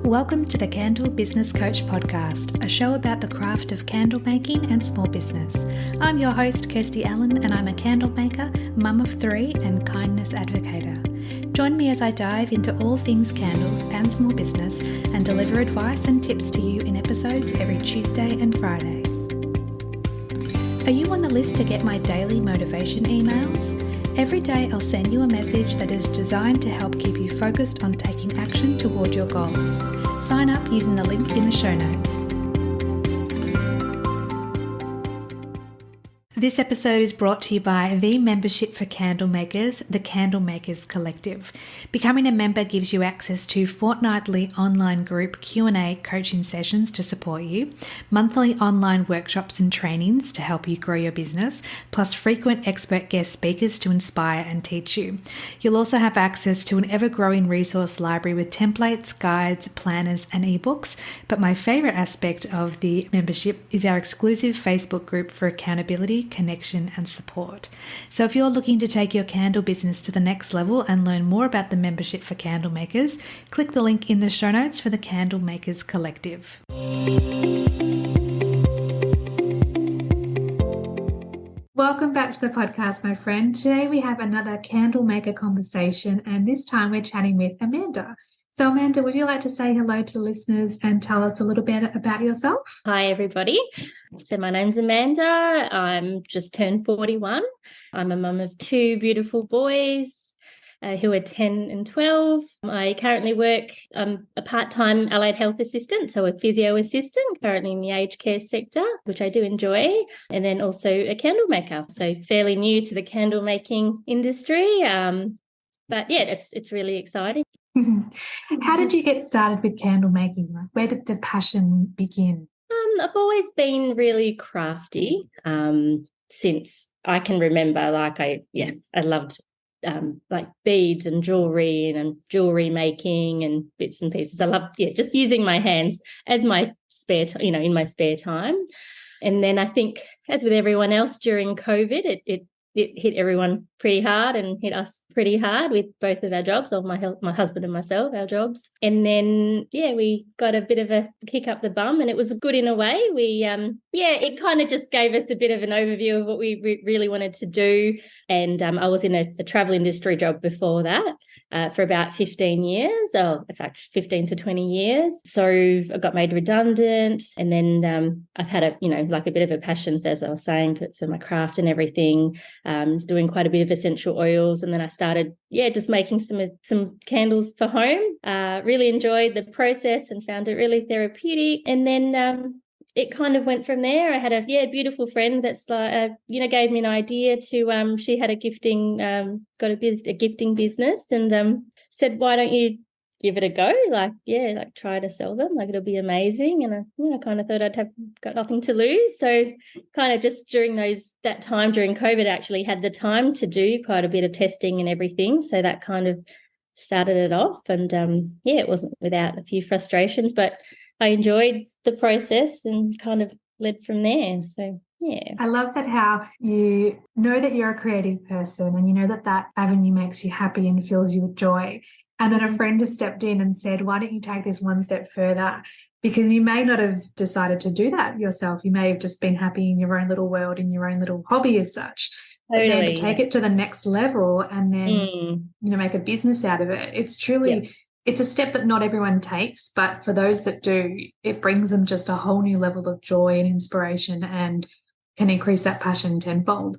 Welcome to the Candle Business Coach Podcast, a show about the craft of candle making and small business. I'm your host, Kirsty Allen, and I'm a candle maker, mum of three, and kindness advocator. Join me as I dive into all things candles and small business and deliver advice and tips to you in episodes every Tuesday and Friday. Are you on the list to get my daily motivation emails? Every day I'll send you a message that is designed to help keep you focused on taking action toward your goals. Sign up using the link in the show notes. This episode is brought to you by the membership for candle makers, the Candle Makers Collective. Becoming a member gives you access to fortnightly online group Q&A coaching sessions to support you, monthly online workshops and trainings to help you grow your business, plus frequent expert guest speakers to inspire and teach you. You'll also have access to an ever-growing resource library with templates, guides, planners, and ebooks. But my favorite aspect of the membership is our exclusive Facebook group for accountability, connection and support. So if you're looking to take your candle business to the next level and learn more about the membership for candle makers, click the link in the show notes for the Candle Makers Collective. Welcome back to the podcast, my friend. Today we have another candle maker conversation, and this time we're chatting with Amanda. So Amanda, would you like to say hello to listeners and tell us a little bit about yourself? Hi, everybody. So my name's Amanda. I'm just turned 41. I'm a mum of two beautiful boys who are 10 and 12. I currently work a part-time allied health assistant, so a physio assistant, currently in the aged care sector, which I do enjoy, and then also a candle maker. So fairly new to the candle making industry. But yeah, it's really exciting. How did you get started with candle making? Like, where did the passion begin? I've always been really crafty since I can remember. I loved like beads and jewelry making and bits and pieces. I love just using my hands as my spare time, in my spare time. And then I think, as with everyone else during COVID, it hit everyone pretty hard and hit us pretty hard with both of our jobs, or my husband and myself, our jobs. And then, we got a bit of a kick up the bum, and it was good in a way. It kind of just gave us a bit of an overview of what we really wanted to do. And I was in a travel industry job before that for about 15 years, or in fact, 15 to 20 years. So I got made redundant, and then I've had a bit of a passion, as I was saying, for my craft and everything. Doing quite a bit of essential oils, and then I started just making some candles for home. Really enjoyed the process and found it really therapeutic. And then it kind of went from there. I had a beautiful friend that's gave me an idea to she had a gifting gifting business, and said, why don't you give it a go, try to sell them, it'll be amazing. And I kind of thought I'd have got nothing to lose. So kind of just during that time during COVID, I actually had the time to do quite a bit of testing and everything. So that kind of started it off. And it wasn't without a few frustrations, but I enjoyed the process and kind of led from there. So I love that, how you know that you're a creative person and you know that avenue makes you happy and fills you with joy. And then a friend has stepped in and said, why don't you take this one step further? Because you may not have decided to do that yourself. You may have just been happy in your own little world, in your own little hobby as such. Totally. But then to take it to the next level and then, make a business out of it, it's truly, it's a step that not everyone takes. But for those that do, it brings them just a whole new level of joy and inspiration and can increase that passion tenfold.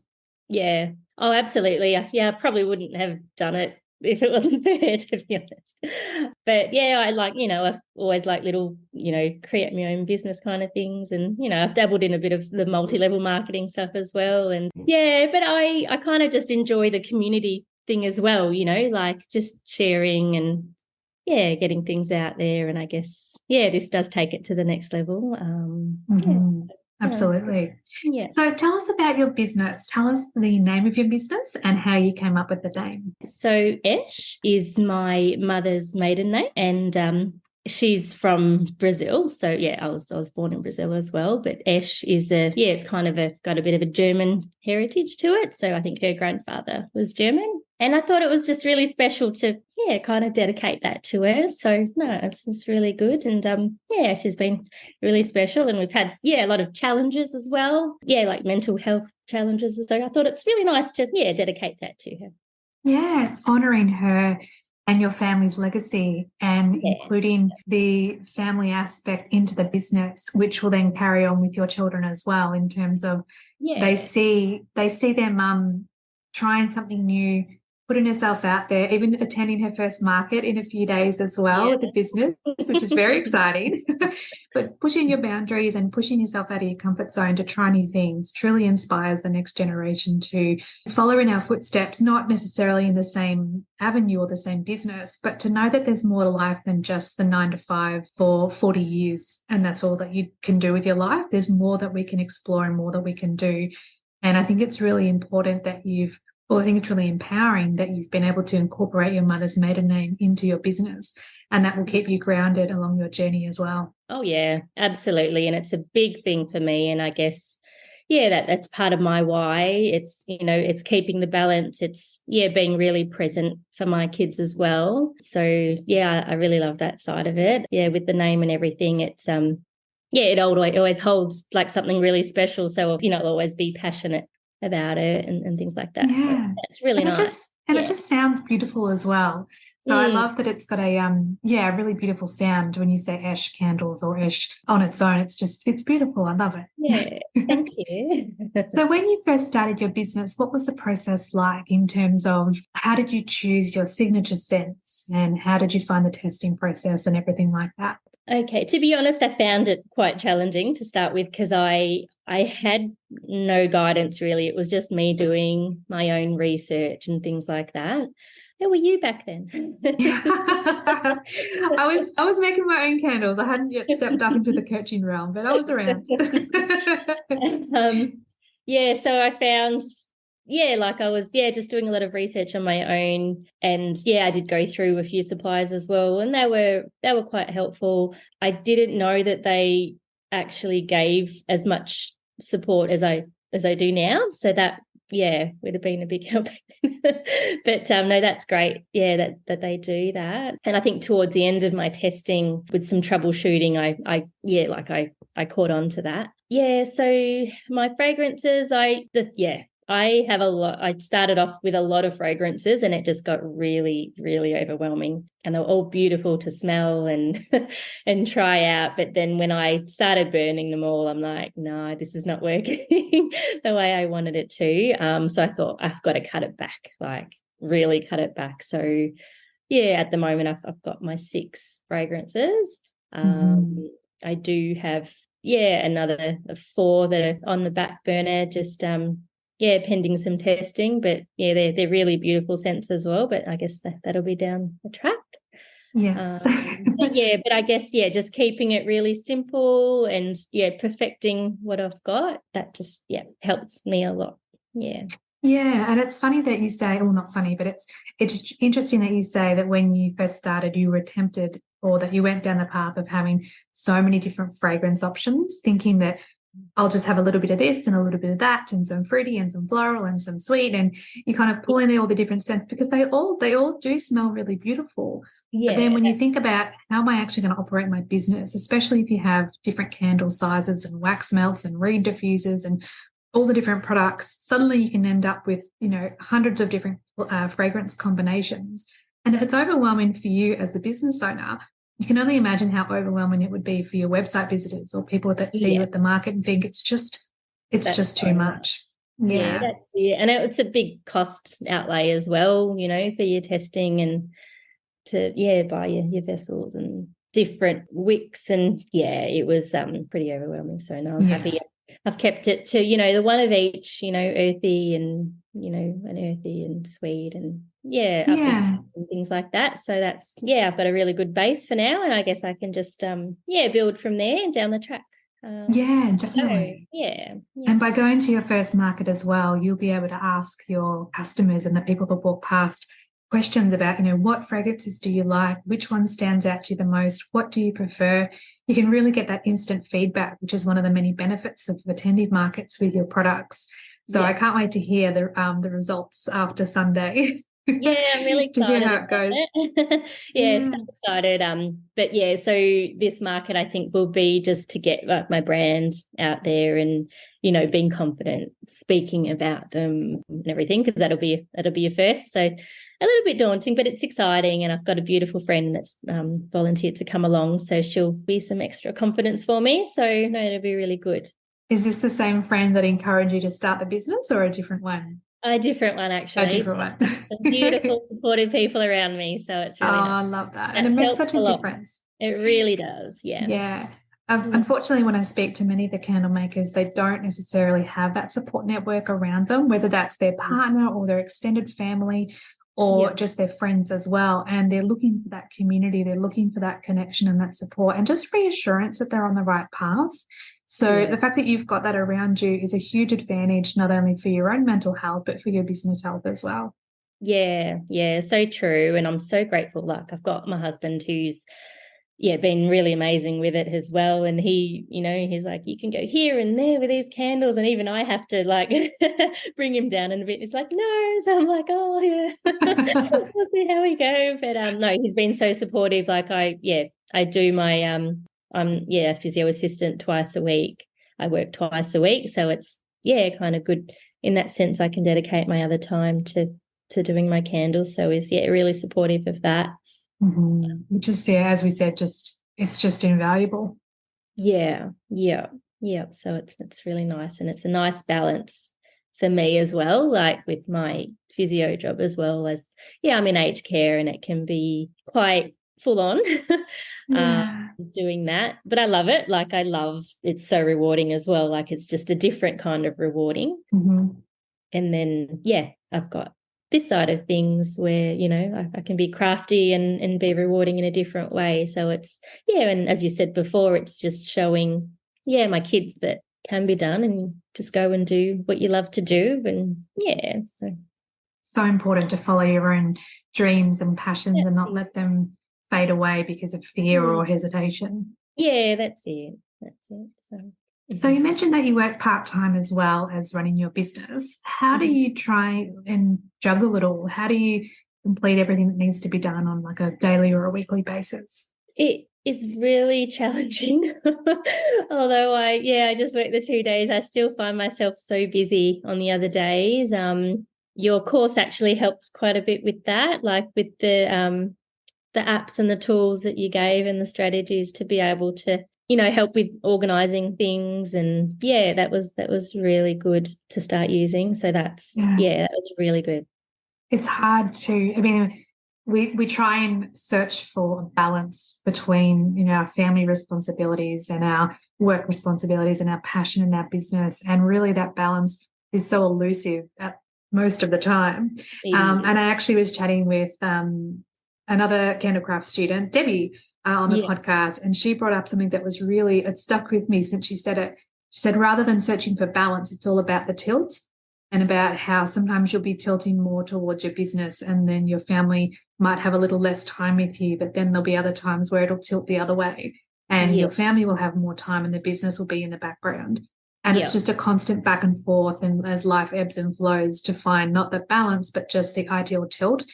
Yeah. Oh, absolutely. I probably wouldn't have done it if it wasn't fair, to be honest. But I've always liked little, create my own business kind of things. And, I've dabbled in a bit of the multi-level marketing stuff as well. And but I kind of just enjoy the community thing as well, just sharing and, getting things out there. And I guess, this does take it to the next level. Absolutely. Yeah. So tell us about your business. Tell us the name of your business and how you came up with the name. So Esch is my mother's maiden name, and she's from Brazil. So I was born in Brazil as well. But Esch is it's kind of got a bit of a German heritage to it. So I think her grandfather was German. And I thought it was just really special to, kind of dedicate that to her. So no, it's really good. And she's been really special. And we've had, a lot of challenges as well. Yeah, like mental health challenges. So I thought it's really nice to, dedicate that to her. Yeah, it's honouring her and your family's legacy and Yeah. including the family aspect into the business, which will then carry on with your children as well in terms of they see their mum trying something new, putting herself out there, even attending her first market in a few days as well with the business, which is very exciting. But pushing your boundaries and pushing yourself out of your comfort zone to try new things truly inspires the next generation to follow in our footsteps, not necessarily in the same avenue or the same business, but to know that there's more to life than just the 9 to 5 for 40 years. And that's all that you can do with your life. There's more that we can explore and more that we can do. And I think it's really important that I think it's really empowering that you've been able to incorporate your mother's maiden name into your business, and that will keep you grounded along your journey as well. Oh, yeah, absolutely. And it's a big thing for me. And I guess, that's part of my why. It's, it's keeping the balance. It's, being really present for my kids as well. So, I really love that side of it. Yeah, with the name and everything, it's, it always holds like something really special. So, I'll always be passionate about it and things like that. Yeah. So that's really nice. It just sounds beautiful as well. So I love that it's got a really beautiful sound when you say Esch Candles or Esch on its own. It's beautiful. I love it. Yeah, thank you. So when you first started your business, what was the process like in terms of how did you choose your signature scents and how did you find the testing process and everything like that? Okay, to be honest, I found it quite challenging to start with because I had no guidance really. It was just me doing my own research and things like that. How were you back then? I was making my own candles. I hadn't yet stepped up into the coaching realm, but I was around. So I found like I was just doing a lot of research on my own, and I did go through a few suppliers as well, and they were quite helpful. I didn't know that they actually gave as much support as I do now, so that would have been a big help. But no, that's great. That they do that. And I think towards the end of my testing with some troubleshooting, I caught on to that. So my fragrances, I have a lot. I started off with a lot of fragrances and it just got really, really overwhelming. And they were all beautiful to smell and and try out. But then when I started burning them all, I'm like, no, this is not working the way I wanted it to. So I thought I've got to cut it back, like really cut it back. So at the moment I've got my 6 fragrances. I do have another 4 that are on the back burner, just pending some testing, but they're really beautiful scents as well. But I guess that'll be down the track. Yes. But I guess just keeping it really simple and perfecting what I've got. That just helps me a lot. Yeah, and it's funny that you say, well, not funny, but it's interesting that you say that when you first started, you were tempted or that you went down the path of having so many different fragrance options, thinking that I'll just have a little bit of this and a little bit of that and some fruity and some floral and some sweet, and you kind of pull in all the different scents because they all do smell really beautiful. But then when you think about how am I actually going to operate my business, especially if you have different candle sizes and wax melts and reed diffusers and all the different products, suddenly you can end up with, hundreds of different fragrance combinations. And if it's overwhelming for you as the business owner, you can only imagine how overwhelming it would be for your website visitors or people that see you at the market and think it's just too much. Yeah, that's it. And it's a big cost outlay as well, for your testing and to buy your vessels and different wicks, and it was pretty overwhelming. So no, I'm happy I've kept it to the one of each, earthy and an earthy and sweet and and things like that. So that's I've got a really good base for now, and I guess I can just build from there and down the track. Definitely. And by going to your first market as well, you'll be able to ask your customers and the people that walk past questions about, what fragrances do you like? Which one stands out to you the most? What do you prefer? You can really get that instant feedback, which is one of the many benefits of attending markets with your products. So I can't wait to hear the results after Sunday. Yeah, I'm really to hear excited how about it goes. it. Yeah, so Yeah. excited. But yeah, so this market I think will be just to get like my brand out there and, you know, being confident speaking about them and everything, because that'll be a first. So a little bit daunting, but it's exciting. And I've got a beautiful friend that's volunteered to come along, so she'll be some extra confidence for me. So no, it'll be really good. Is this the same friend that encouraged you to start the business or a different one? A different one, A actually. different one. Some beautiful, supportive people around me. So it's Oh, really nice. I love that. And That it makes helps such a a lot. difference. It really does. Yeah. Yeah. Yeah. Unfortunately, when I speak to many of the candle makers, they don't necessarily have that support network around them, whether that's their partner or their extended family or Yeah. just their friends as well. And they're looking for that community, they're looking for that connection and that support and just reassurance that they're on the right path. So Yeah. the fact that you've got that around you is a huge advantage, not only for your own mental health, but for your business health as well. Yeah. Yeah. So true. And I'm so grateful. Like I've got my husband who's been really amazing with it as well. And he, you know, he's like, you can go here and there with these candles. And even I have to like bring him down in a bit. It's like, no. So I'm like, oh yeah, we'll see how we go. But no, he's been so supportive. Like I do my I'm a physio assistant twice a week. I work twice a week. So it's kind of good in that sense. I can dedicate my other time to doing my candles. So is really supportive of that. Which is, yeah, as we said, it's just invaluable. Yeah, yeah, yeah. So it's really nice, and it's a nice balance for me as well, like with my physio job as well as I'm in aged care, and it can be quite full on um, Yeah. doing that. But I love it. Like I love it's so rewarding as well. Like it's just a different kind of rewarding. Mm-hmm. And then I've got this side of things where I can be crafty and be rewarding in a different way. So it's and as you said before, it's just showing my kids that can be done, and just go and do what you love to do. And So important to follow your own dreams and passions and not let them fade away because of fear or hesitation. that's it. So you mentioned that you work part-time as well as running your business. How do you try and juggle it all? How do you complete everything that needs to be done on like a daily or a weekly basis? It is really challenging. Although I just work the 2 days, I still find myself so busy on the other days. Your course actually helped quite a bit with that, like with the apps and the tools that you gave and the strategies to be able to, help with organizing things. And that was really good to start using. So that was really good. It's hard to, I mean, we try and search for a balance between, our family responsibilities and our work responsibilities and our passion and our business. And really that balance is so elusive at most of the time. And I actually was chatting with another candlecraft student, Debbie, on the podcast, and she brought up something that was really, it stuck with me since she said it. She said, rather than searching for balance, it's all about the tilt and about how sometimes you'll be tilting more towards your business and then your family might have a little less time with you, but then there'll be other times where it'll tilt the other way and your family will have more time and the business will be in the background. And it's just a constant back and forth, and as life ebbs and flows, to find not the balance, but just the ideal tilt.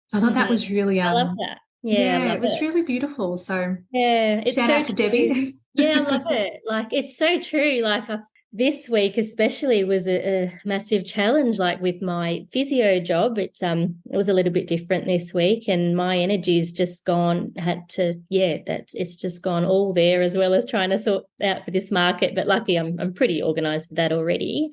So I thought that was really, I love that. I love it was really beautiful. So it's shout so out to true. Debbie. I love it. Like it's so true. Like this week especially was a massive challenge. Like with my physio job, it was a little bit different this week, and my energy's just gone. It's just gone all there, as well as trying to sort out for this market. But lucky, I'm pretty organised with that already.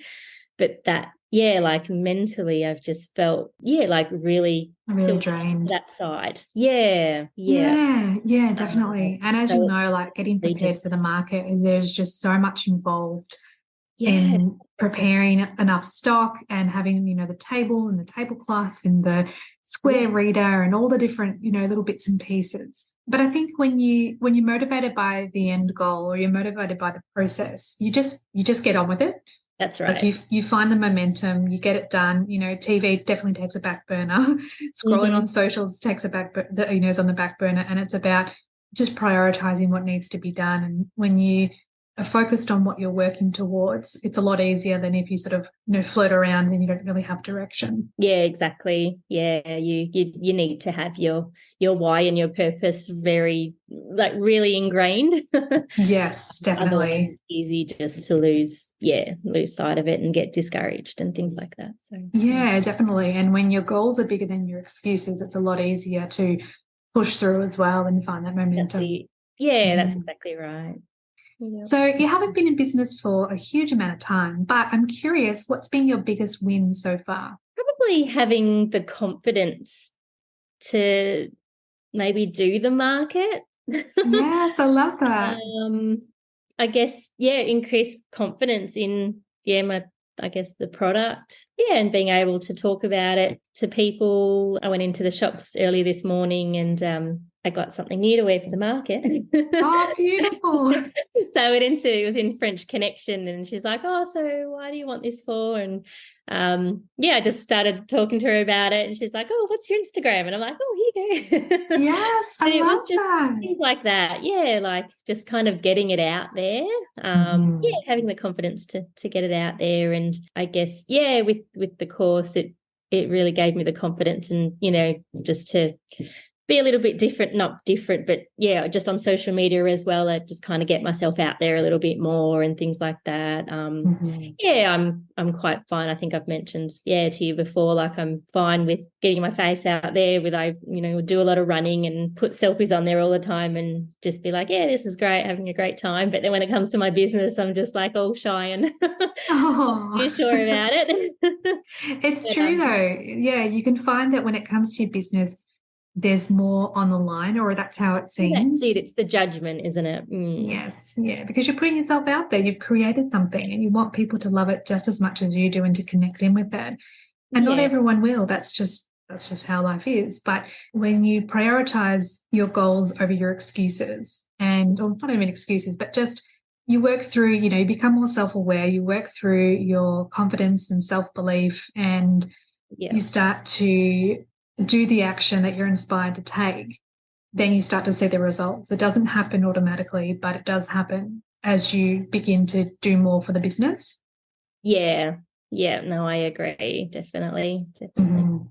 But that like mentally, I've just felt like really drained that side. Yeah, definitely. And as you know, like getting prepared for the market, and there's just so much involved in preparing enough stock and having, the table and the tablecloth and the square reader and all the different, little bits and pieces. But I think when you're motivated by the end goal or you're motivated by the process, you just get on with it. That's right. Like you find the momentum, you get it done. TV definitely takes a back burner. Scrolling on socials takes a back, is on the back burner, and it's about just prioritizing what needs to be done. And when you are focused on what you're working towards, it's a lot easier than if you sort of, float around and you don't really have direction. Yeah, exactly. Yeah, you need to have your why and your purpose very, like, really ingrained. Yes, Otherwise, definitely. it's easy just to lose sight of it and get discouraged and things like that. So Yeah, definitely. And when your goals are bigger than your excuses, it's a lot easier to push through as well and find that momentum. that's Mm. exactly right. Yeah. So you haven't been in business for a huge amount of time, but I'm curious, what's been your biggest win so far? Probably having the confidence to maybe do the market. Yes, I love that. I guess, increased confidence in, I guess the product. Yeah, and being able to talk about it to people. I went into the shops early this morning and I got something new to wear for the market. Oh, beautiful. So it was in French Connection, and she's like, "Oh, so why do you want this for?" And I just started talking to her about it, and she's like, "Oh, what's your Instagram?" And I'm like, "Oh, here you go." Yes, I And it was love just that. things like that. Yeah, like just kind of getting it out there. Mhm. Having the confidence to get it out there. And I guess, with the course, it really gave me the confidence and, just to be a little bit different, not different, but just on social media as well. I just kind of get myself out there a little bit more and things like that. Mhm. I'm quite fine. I think I've mentioned, to you before, like I'm fine with getting my face out there do a lot of running and put selfies on there all the time and just be like, yeah, this is great, having a great time. But then when it comes to my business, I'm just like all shy and not too Oh. sure about it. It's But true though. Yeah, you can find that when it comes to your business, there's more on the line, or that's how it that's it. seems. It's the judgment, isn't it? Yes, yeah, because you're putting yourself out there. You've created something and you want people to love it just as much as you do and to connect in with it. And not Yeah. everyone will. That's just how life is. But when you prioritize your goals over your excuses, and or not even excuses, but just you work through, you become more self-aware, you work through your confidence and self-belief, and Yeah. you start to do the action that you're inspired to take, then you start to see the results. It doesn't happen automatically, but it does happen as you begin to do more for the business. Yeah. Yeah. No, I agree. Definitely. Definitely.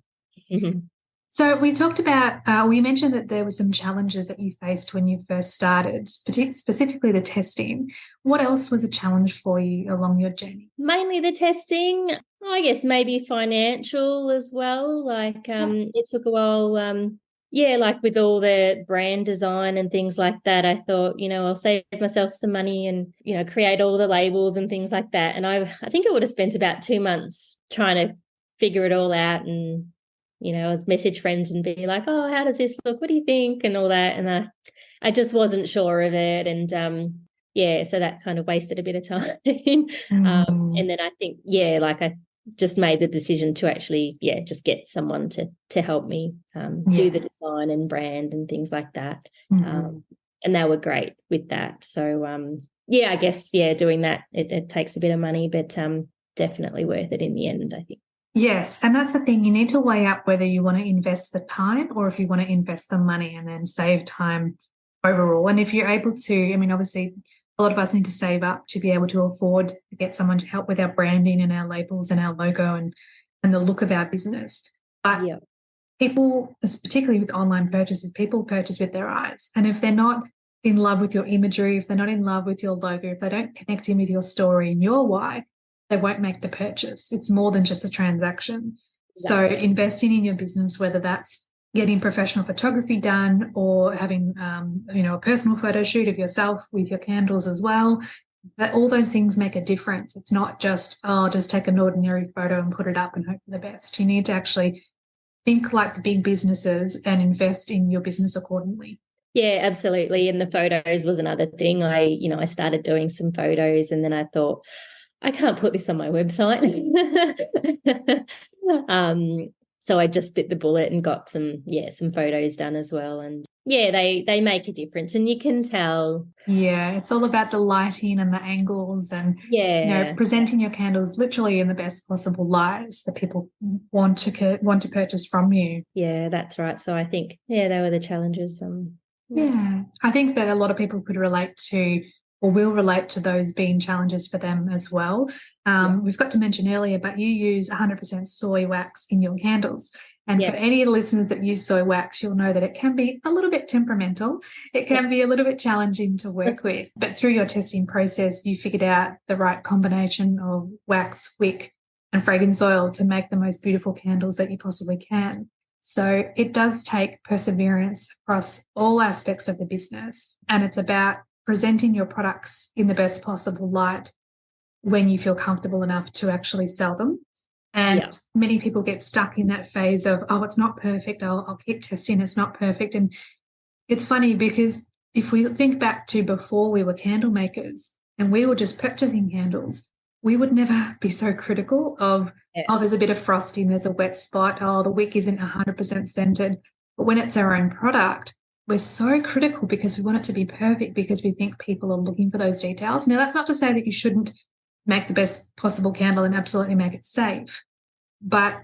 Mhm. So we talked about, we mentioned that there were some challenges that you faced when you first started, specifically the testing. What else was a challenge for you along your journey? Mainly the testing, I guess maybe financial as well. Like it took a while. Like with all the brand design and things like that, I thought, I'll save myself some money and, create all the labels and things like that. And I think I would have spent about 2 months trying to figure it all out and, message friends and be like, oh, how does this look? What do you think? And all that. And I just wasn't sure of it. And so that kind of wasted a bit of time. Mm, And then I think, like I just made the decision to actually, just get someone to help me do the yes. design and brand and things like that. Mhm. And they were great with that. So I guess, doing that, it takes a bit of money, but definitely worth it in the end, I think. Yes, and that's the thing. You need to weigh up whether you want to invest the time or if you want to invest the money and then save time overall. And if you're able to, I mean, obviously, a lot of us need to save up to be able to afford to get someone to help with our branding and our labels and our logo and the look of our business. But Yeah. people, particularly with online purchases, people purchase with their eyes. And if they're not in love with your imagery, if they're not in love with your logo, if they don't connect in with your story and your why, they won't make the purchase. It's more than just a transaction. So Exactly. investing in your business, whether that's getting professional photography done or having, a personal photo shoot of yourself with your candles as well, that all those things make a difference. It's not just, oh, I'll just take an ordinary photo and put it up and hope for the best. You need to actually think like the big businesses and invest in your business accordingly. Yeah, absolutely. And the photos was another thing. I started doing some photos and then I thought, I can't put this on my website. So I just bit the bullet and got some photos done as well. And they make a difference and you can tell. Yeah, it's all about the lighting and the angles and Yeah. presenting your candles literally in the best possible light that people want to purchase from you. Yeah, that's right. So I think, they were the challenges. Yeah. Yeah, I think that a lot of people could relate to or will relate to those being challenges for them as well. We've got to mention earlier, but you use 100% soy wax in your candles. And for any listeners that use soy wax, you'll know that it can be a little bit temperamental. It can be a little bit challenging to work with. But through your testing process, you figured out the right combination of wax, wick, and fragrance oil to make the most beautiful candles that you possibly can. So it does take perseverance across all aspects of the business. And it's about presenting your products in the best possible light when you feel comfortable enough to actually sell them. And many people get stuck in that phase of, oh, it's not perfect. I'll keep testing. It's not perfect. And it's funny because if we think back to before we were candle makers and we were just purchasing candles, we would never be so critical of, oh, there's a bit of frosting, there's a wet spot, oh, the wick isn't 100% scented. But when it's our own product, we're so critical because we want it to be perfect because we think people are looking for those details. Now, that's not to say that you shouldn't make the best possible candle and absolutely make it safe, but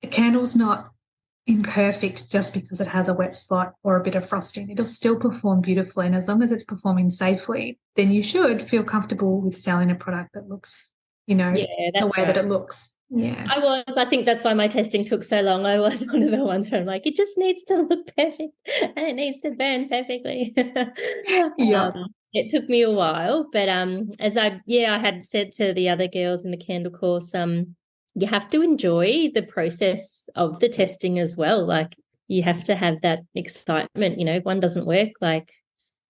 a candle's not imperfect just because it has a wet spot or a bit of frosting. It'll still perform beautifully, and as long as it's performing safely, then you should feel comfortable with selling a product that looks, the way that it looks. I think that's why my testing took so long. I was one of the ones where I'm like, it just needs to look perfect and it needs to burn perfectly. It took me a while, but as I had said to the other girls in the candle course, you have to enjoy the process of the testing as well. Like, you have to have that excitement. If one doesn't work, like,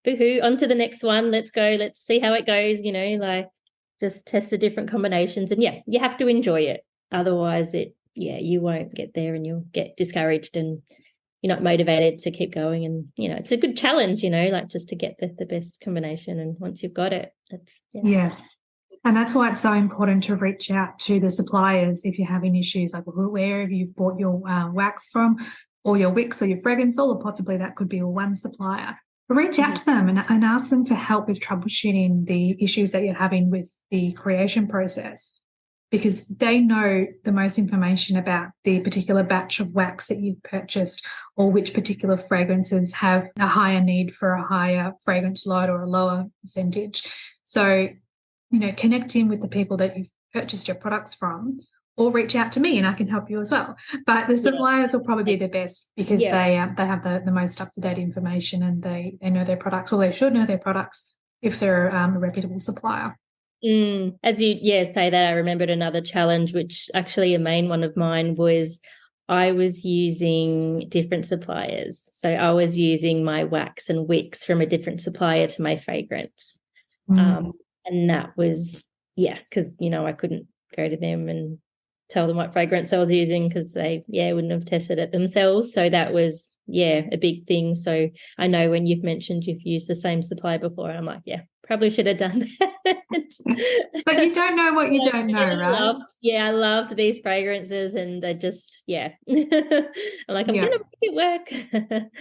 boo-hoo, on to the next one. Let's go. Let's see how it goes. Like, just test the different combinations, and you have to enjoy it. Otherwise, you won't get there, and you'll get discouraged, and you're not motivated to keep going. And it's a good challenge, like, just to get the best combination. And once you've got it, yes. And that's why it's so important to reach out to the suppliers if you're having issues, like wherever you've bought your wax from, or your wicks or your fragrance oil, or possibly that could be one supplier. But reach out to them and ask them for help with troubleshooting the issues that you're having with the creation process, because they know the most information about the particular batch of wax that you've purchased, or which particular fragrances have a higher need for a higher fragrance load or a lower percentage. So, connect in with the people that you've purchased your products from, or reach out to me and I can help you as well. But the suppliers will probably be the best because they have the most up-to-date information, and they know their products, or they should know their products if they're a reputable supplier. As you say that, I remembered another challenge, which actually a main one of mine was I was using different suppliers. So I was using my wax and wicks from a different supplier to my fragrance. And that was, because, I couldn't go to them and tell them what fragrance I was using because they, wouldn't have tested it themselves. So that was, a big thing. So I know when you've mentioned you've used the same supplier before, I'm like, probably should have done that. But you don't know what you don't know, right? I loved these fragrances, and I just, I'm like, I'm going to make it work.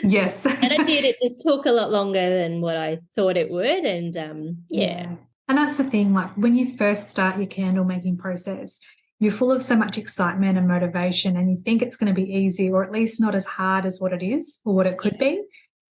Yes. And I did. It just took a lot longer than what I thought it would. And And that's the thing, like, when you first start your candle making process, you're full of so much excitement and motivation, and you think it's going to be easy, or at least not as hard as what it is or what it could be.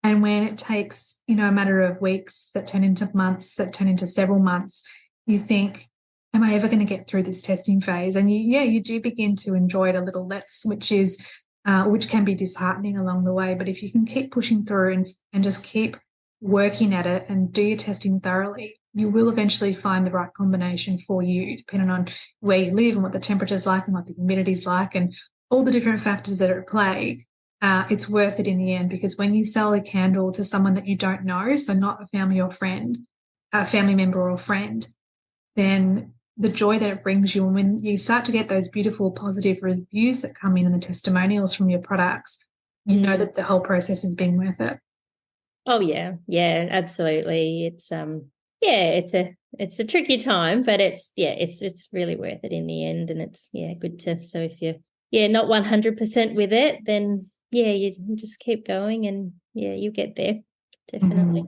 And when it takes, a matter of weeks that turn into months, that turn into several months, you think, am I ever going to get through this testing phase? And you do begin to enjoy it a little less, which can be disheartening along the way. But if you can keep pushing through and just keep working at it and do your testing thoroughly, you will eventually find the right combination for you, depending on where you live and what the temperature's like and what the humidity's like and all the different factors that are at play. It's worth it in the end, because when you sell a candle to someone that you don't know, so not a family member or friend, then the joy that it brings you, and when you start to get those beautiful positive reviews that come in and the testimonials from your products, you know that the whole process has been worth it. Oh yeah, absolutely. It's a tricky time, but it's really worth it in the end, and it's good to. So if you're not 100% with it, then you just keep going, and you get there definitely.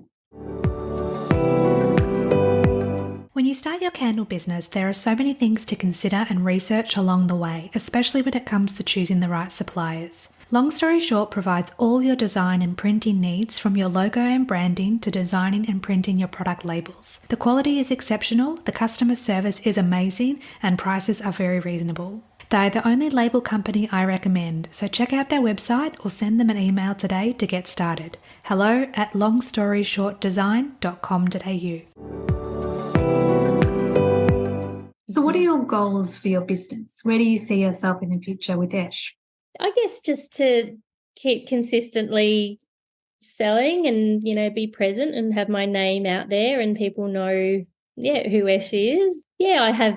When you start your candle business, there are so many things to consider and research along the way, especially when it comes to choosing the right suppliers. Long Story Short provides all your design and printing needs, from your logo and branding to designing and printing your product labels. The quality is exceptional, the customer service is amazing, and prices are very reasonable. They're the only label company I recommend, so check out their website or send them an email today to get started. hello@longstoryshortdesign.com.au. So what are your goals for your business? Where do you see yourself in the future with Esch? I guess just to keep consistently selling and, be present and have my name out there and people know, who Esch is. I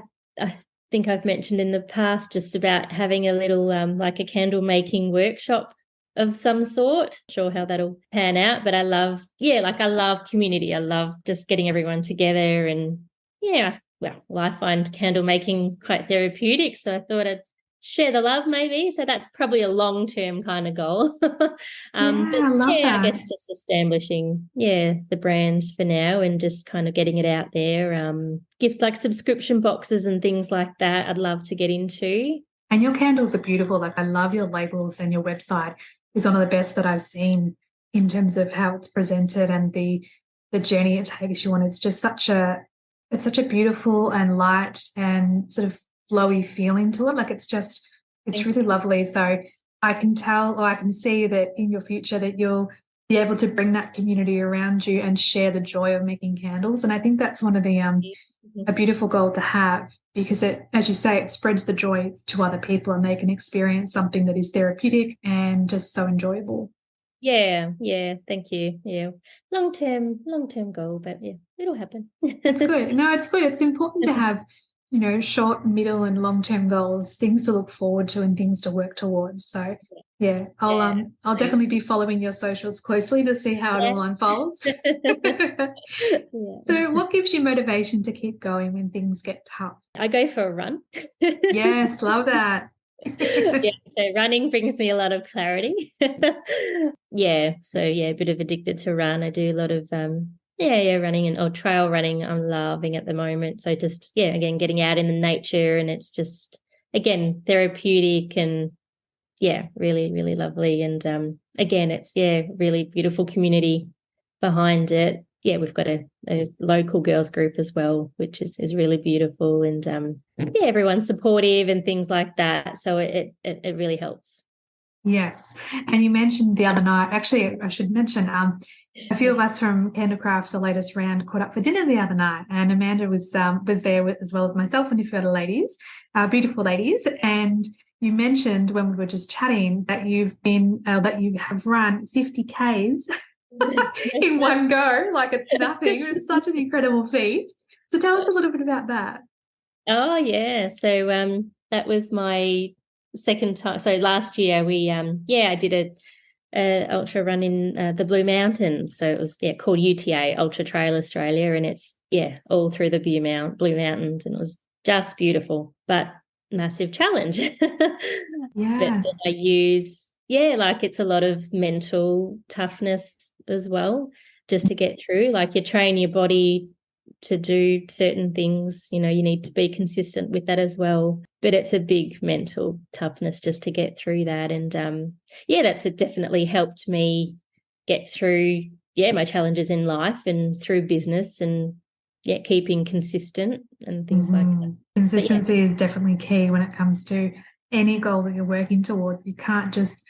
think I've mentioned in the past just about having a little like a candle making workshop of some sort. Not sure how that'll pan out, but I love community. I love just getting everyone together and I find candle making quite therapeutic. So I thought I'd share the love maybe. So that's probably a long-term kind of goal. I love that. I guess just establishing, the brand for now and just kind of getting it out there. Gift like subscription boxes and things like that I'd love to get into. And your candles are beautiful. Like, I love your labels, and your website is one of the best that I've seen in terms of how it's presented and the journey it takes you on. It's just such a beautiful and light and sort of flowy feeling to it. Like, it's really lovely. So I can tell, or I can see that in your future that you'll be able to bring that community around you and share the joy of making candles. And I think that's one of the a beautiful goal to have, because it, as you say, it spreads the joy to other people and they can experience something that is therapeutic and just so enjoyable. Yeah, thank you. Yeah, long-term goal, but it'll happen. It's good. No, it's good. It's important to have, short, middle and long-term goals, things to look forward to and things to work towards. So I'll definitely be following your socials closely to see how it all unfolds. So what gives you motivation to keep going when things get tough? I go for a run. Yes, love that. So running brings me a lot of clarity. So a bit of addicted to run. I do a lot of running or trail running. I'm loving at the moment. So just again, getting out in the nature, and it's just again therapeutic and really, really lovely. And again, it's really beautiful community behind it. We've got a local girls group as well, which is really beautiful, and everyone's supportive and things like that. So it really helps. Yes. And you mentioned the other night, actually, I should mention, a few of us from Candlecraft, the latest round, caught up for dinner the other night, and Amanda was there as well as myself and a few other ladies, beautiful ladies. And you mentioned when we were just chatting that you have run 50 Ks in one go, like it's nothing. It's such an incredible feat. So tell us a little bit about that. Oh, yeah. So that was my second time. So last year I did a ultra run in the Blue Mountains. So it was called UTA, Ultra Trail Australia, and it's all through the Blue Mountains, and it was just beautiful, but massive challenge. Yes. But I use it's a lot of mental toughness as well, just to get through. Like, you train your body to do certain things, you need to be consistent with that as well, but it's a big mental toughness just to get through that. And that's definitely helped me get through my challenges in life and through business, and keeping consistent and things like that. Consistency is definitely key when it comes to any goal that you're working toward. You can't just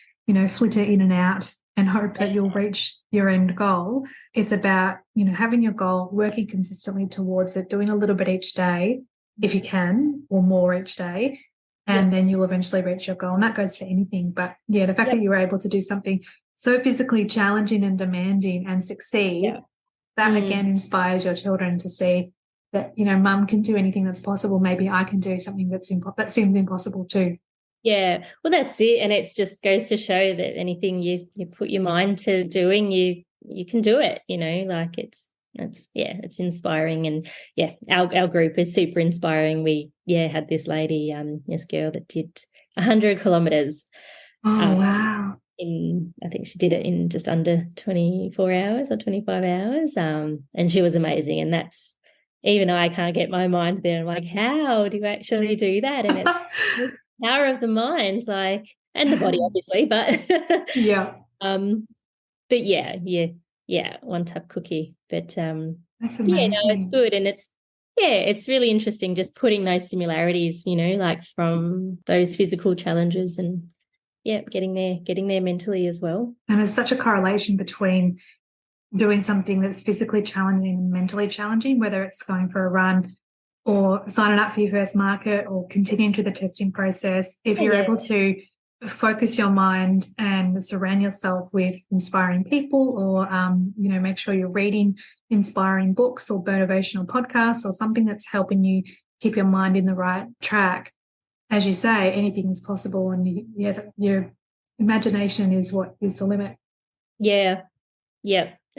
flitter in and out and hope that you'll reach your end goal. It's about, having your goal, working consistently towards it, doing a little bit each day, if you can, or more each day, and then you'll eventually reach your goal. And that goes for anything. But the fact that you were able to do something so physically challenging and demanding and succeed, that again inspires your children to see that, mum can do anything that's possible. Maybe I can do something that seems impossible too. Yeah, well, that's it. And it just goes to show that anything you put your mind to doing, you can do it, like it's inspiring. And our group is super inspiring. We had this lady, this girl that did 100 kilometers. Oh, wow. I think she did it in just under 24 hours or 25 hours. And she was amazing. And that's, even I can't get my mind there. I'm like, how do you actually do that? And it's power of the mind, and the body obviously, but Yeah. but yeah, one tub cookie. But That's yeah, no, it's amazing. good. And it's really interesting just putting those similarities, like from those physical challenges and getting there mentally as well. And there's such a correlation between doing something that's physically challenging and mentally challenging, whether it's going for a run or signing up for your first market or continuing through the testing process. If you're able to focus your mind and surround yourself with inspiring people, or make sure you're reading inspiring books or motivational podcasts or something that's helping you keep your mind in the right track, as you say, anything is possible, and your imagination is what is the limit. Yeah.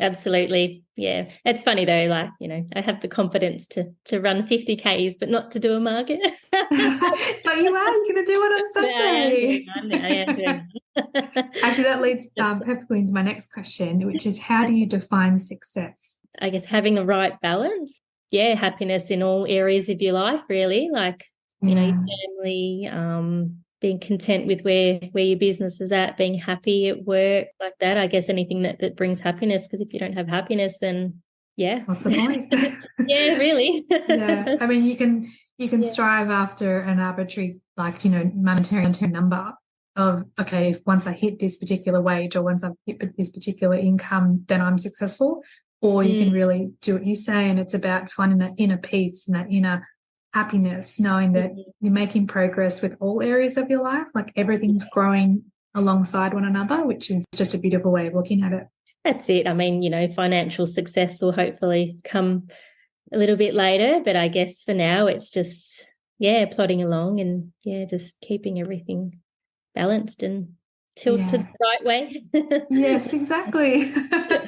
Absolutely. Yeah. It's funny though, like, I have the confidence to run 50 Ks, but not to do a market. But you're going to do it on Sunday. I am doing one. Actually, that leads perfectly into my next question, which is, how do you define success? I guess having the right balance. Yeah, happiness in all areas of your life, really. Like, your family, being content with where your business is at, being happy at work, like that. I guess anything that brings happiness, because if you don't have happiness, then what's the point? Yeah, really. Yeah, I mean, you can strive after an arbitrary, monetary number of, okay, if once I hit this particular wage or once I've hit this particular income, then I'm successful. Or you can really do what you say, and it's about finding that inner peace and that inner happiness, knowing that you're making progress with all areas of your life, like everything's growing alongside one another, which is just a beautiful way of looking at it. That's it. I mean, financial success will hopefully come a little bit later, but I guess for now it's just, plodding along and, just keeping everything balanced and tilted the right way. Yes, exactly.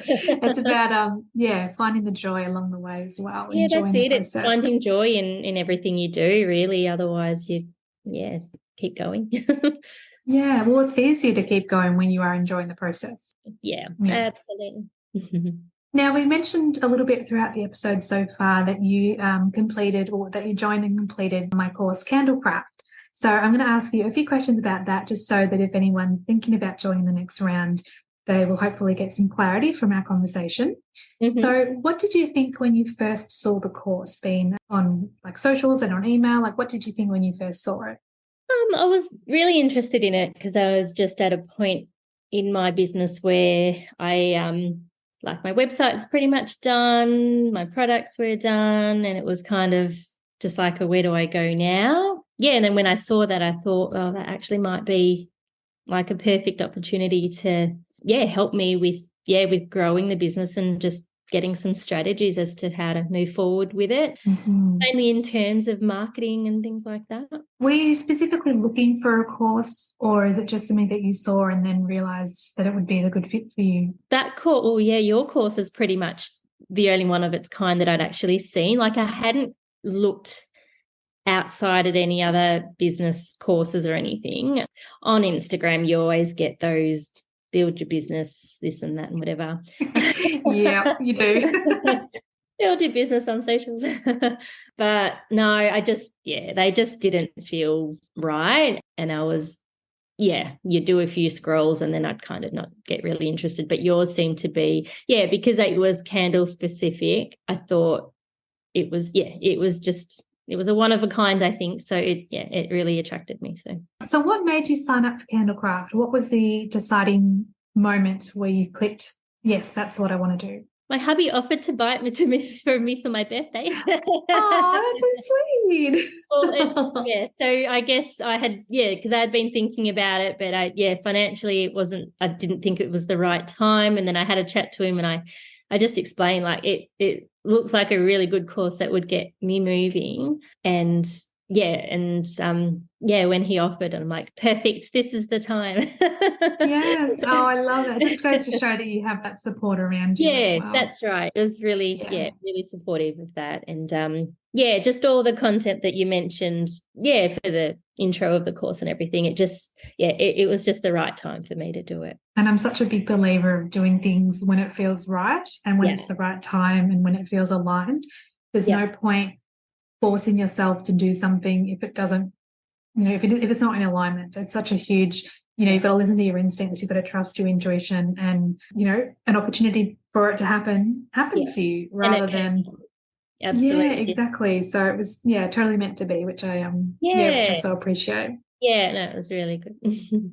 It's about finding the joy along the way as well. Yeah, that's it. It's finding joy in everything you do, really. Otherwise you keep going. Yeah, well, it's easier to keep going when you are enjoying the process. Yeah. Absolutely. Now, we mentioned a little bit throughout the episode so far that you completed, or that you joined and completed, my course, Candlecraft. So I'm going to ask you a few questions about that, just so that if anyone's thinking about joining the next round, they will hopefully get some clarity from our conversation. So what did you think when you first saw the course, being on socials and on email? What did you think when you first saw it? I was really interested in it because I was just at a point in my business where I my website's pretty much done, my products were done, and it was kind of just like, where do I go now? Yeah, and then when I saw that, I thought, oh, that actually might be like a perfect opportunity to, help me with growing the business and just getting some strategies as to how to move forward with it, mainly in terms of marketing and things like that. Were you specifically looking for a course, or is it just something that you saw and then realised that it would be a good fit for you? That course, your course is pretty much the only one of its kind that I'd actually seen. I hadn't looked outside at any other business courses or anything. On Instagram, you always get those build your business, this and that and whatever. Yeah, you do. Build your business on socials. But no, they just didn't feel right. And I was, you do a few scrolls and then I'd kind of not get really interested. But yours seemed to be, because it was candle specific, I thought it was a one of a kind, I think. So it really attracted me. So what made you sign up for Candlecraft? What was the deciding moment where you clicked, yes, that's what I want to do? My hubby offered to buy it for my birthday. Oh, that's so sweet. Well, so I guess I had, because I had been thinking about it, but financially I didn't think it was the right time. And then I had a chat to him and I just explained, it looks like a really good course that would get me moving. And when he offered, I'm like, perfect, this is the time. Yes. Oh, I love that. It just goes to show that you have that support around you as well. That's right. It was really, really supportive of that. And just all the content that you mentioned, for the intro of the course and everything. It just, it was just the right time for me to do it. And I'm such a big believer of doing things when it feels right and when it's the right time and when it feels aligned. There's no point forcing yourself to do something if it doesn't, if it's not in alignment. It's such a huge, you've got to listen to your instincts, you've got to trust your intuition, and, an opportunity for it to happen Yeah. for you And rather it came. than, Absolutely. yeah, exactly. So it was, totally meant to be, which which I so appreciate. Yeah, no, it was really good.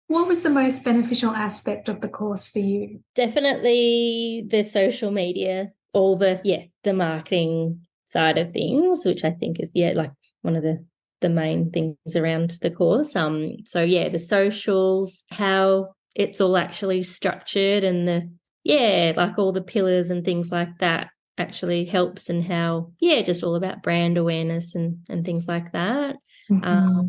What was the most beneficial aspect of the course for you? Definitely the social media, all the marketing side of things, which I think is, like one of the main things around the course. So yeah, the socials, how it's all actually structured, and like all the pillars and things like that actually helps, and how, just all about brand awareness and things like that. Mm-hmm.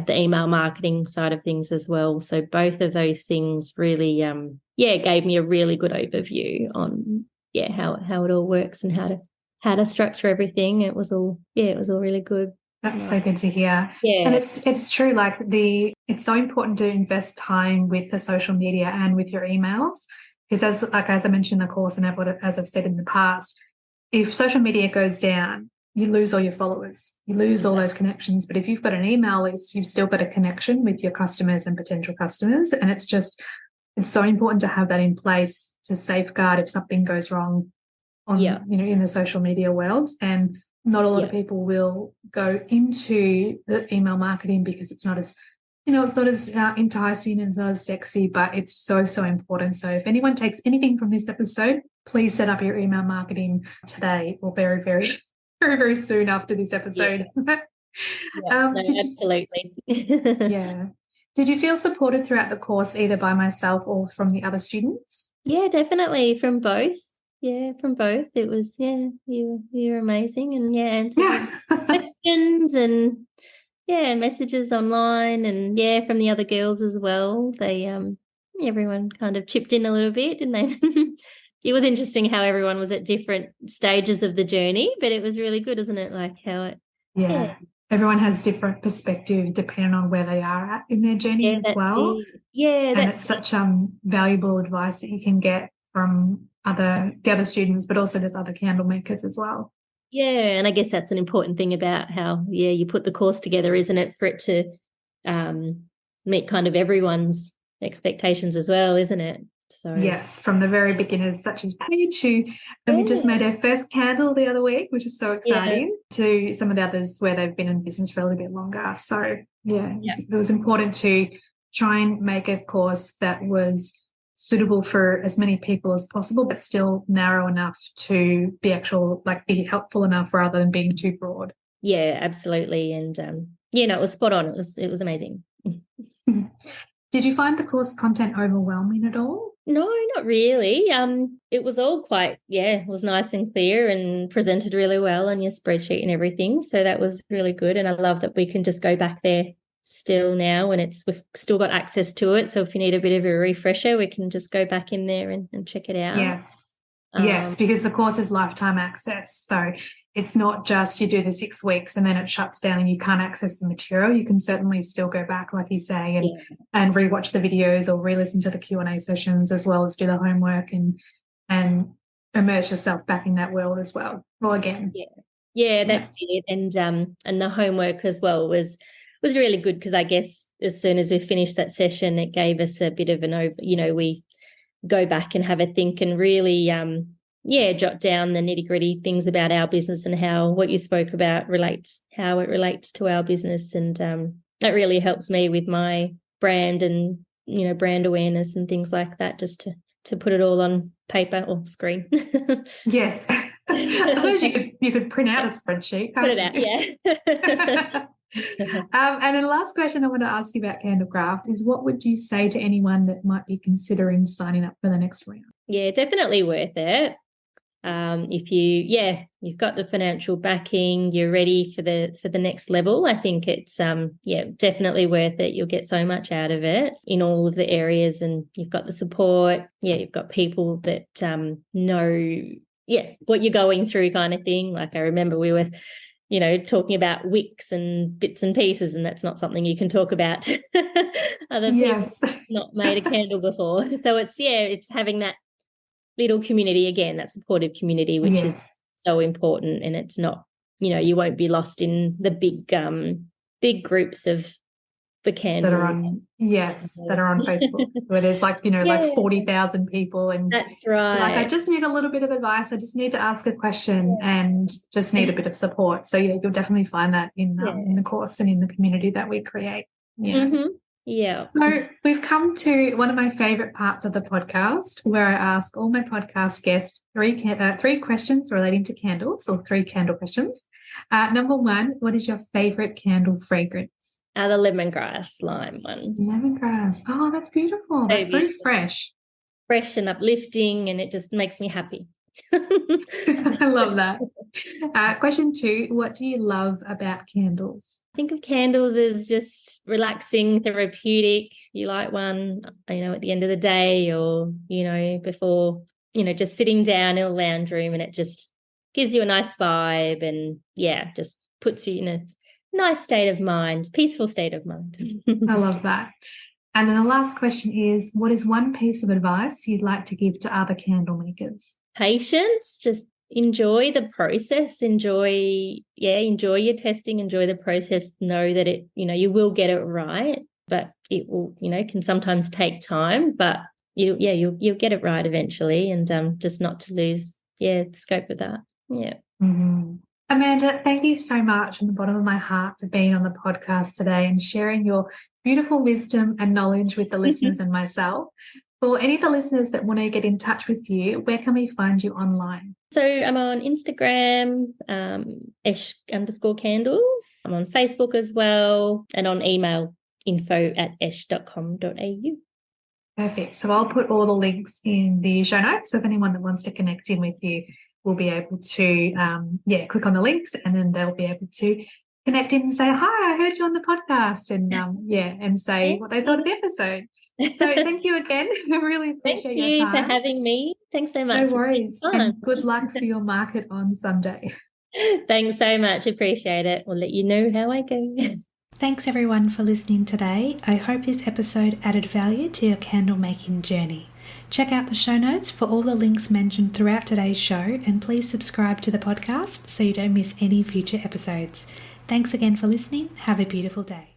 The email marketing side of things as well. So both of those things really, gave me a really good overview on, how it all works and how to structure everything. It was all really good. That's so good to hear. Yeah. And it's true, like it's so important to invest time with the social media and with your emails. Because as I mentioned in the course, and as I've said in the past, if social media goes down, you lose all your followers, you lose all those connections. But if you've got an email list, you've still got a connection with your customers and potential customers. And it's so important to have that in place to safeguard if something goes wrong in the social media world. And not a lot of people will go into the email marketing because it's not as enticing and it's not as sexy, but it's so, so important. So if anyone takes anything from this episode, please set up your email marketing today or very, very, very, very soon after this episode. Absolutely. Yeah. Did you feel supported throughout the course, either by myself or from the other students? Yeah, definitely from both. Yeah, from both. It was, you're amazing, and answered questions and messages online, and from the other girls as well. They everyone kind of chipped in a little bit, didn't they? It was interesting how everyone was at different stages of the journey, but it was really good, isn't it? Like how it everyone has different perspective depending on where they are at in their journey as well. And it's such valuable advice that you can get from the other students, but also just other candle makers as well. Yeah, and I guess that's an important thing about how you put the course together, isn't it, for it to meet kind of everyone's expectations as well, isn't it? So yes, from the very beginners, such as Paige, who only just made her first candle the other week, which is so exciting, to some of the others where they've been in business for a little bit longer. So it was important to try and make a course that was suitable for as many people as possible, but still narrow enough to be be helpful enough rather than being too broad. Yeah, absolutely. And it was spot on. It was amazing. Did you find the course content overwhelming at all? No, not really. It was all quite, it was nice and clear and presented really well on your spreadsheet and everything. So that was really good. And I love that we can just go back there still now, and we've still got access to it. So if you need a bit of a refresher, we can just go back in there and check it out. Yes, because the course is lifetime access. So it's not just you do the 6 weeks and then it shuts down and you can't access the material. You can certainly still go back, like you say, and rewatch the videos or re-listen to the Q&A sessions, as well as do the homework and immerse yourself back in that world as well. Well, again. Yeah, that's it. And the homework as well was really good, because I guess as soon as we finished that session, it gave us a bit of we go back and have a think and really jot down the nitty-gritty things about our business and how what you spoke about how it relates to our business. And that really helps me with my brand and brand awareness and things like that, just to put it all on paper or screen. Yes. I suppose you could print out a spreadsheet. Put it out, And then the last question I want to ask you about Candlecraft is, what would you say to anyone that might be considering signing up for the next round? Yeah, definitely worth it. If you've got the financial backing, you're ready for the next level, I think it's definitely worth it. You'll get so much out of it in all of the areas, and you've got the support. You've got people that know what you're going through, kind of thing. Like I remember we were talking about wicks and bits and pieces, and that's not something you can talk about other people not made a candle before. So it's having that little community, again, that supportive community, which is so important. And it's not, you won't be lost in the big groups of the that candle. are on Facebook, where there's like, you know, Yeah. like 40,000 people, and That's right. like, I just need a little bit of advice. I just need to ask a question and just need a bit of support. So yeah, you'll definitely find that in the course and in the community that we create. Yeah. Mm-hmm. Yeah. So we've come to one of my favorite parts of the podcast, where I ask all my podcast guests three questions relating to candles, or 3 candle questions. Number 1, what is your favorite candle fragrance? The lemongrass lime one. Lemongrass. Oh, that's beautiful. That's very fresh. Fresh and uplifting, and it just makes me happy. I love that. Question 2, what do you love about candles? I think of candles as just relaxing, therapeutic. You light one, you know, at the end of the day, or, you know, before, you know, just sitting down in a lounge room, and it just gives you a nice vibe, and just puts you in a nice state of mind, peaceful state of mind. I love that. And then the last question is, what is one piece of advice you'd like to give to other candle makers? Patience, just enjoy the process, enjoy your testing, enjoy the process, know that it, you know, you will get it right, but it will, you know, can sometimes take time, but you'll get it right eventually, and just not to lose scope of that. Mm-hmm. Amanda, thank you so much from the bottom of my heart for being on the podcast today and sharing your beautiful wisdom and knowledge with the listeners and myself. For any of the listeners that want to get in touch with you, where can we find you online? So I'm on Instagram, Esch_Candles. I'm on Facebook as well, and on email, info@esch.com.au. Perfect. So I'll put all the links in the show notes. So if anyone that wants to connect in with you will be able to, click on the links, and then they'll be able to connect in and say, hi, I heard you on the podcast, and and say what they thought of the episode. So thank you again. I really appreciate your time. Thank you for having me. Thanks so much. No worries. And good luck for your market on Sunday. Thanks so much. Appreciate it. We'll let you know how I go. Thanks everyone for listening today. I hope this episode added value to your candle making journey. Check out the show notes for all the links mentioned throughout today's show, and please subscribe to the podcast so you don't miss any future episodes. Thanks again for listening. Have a beautiful day.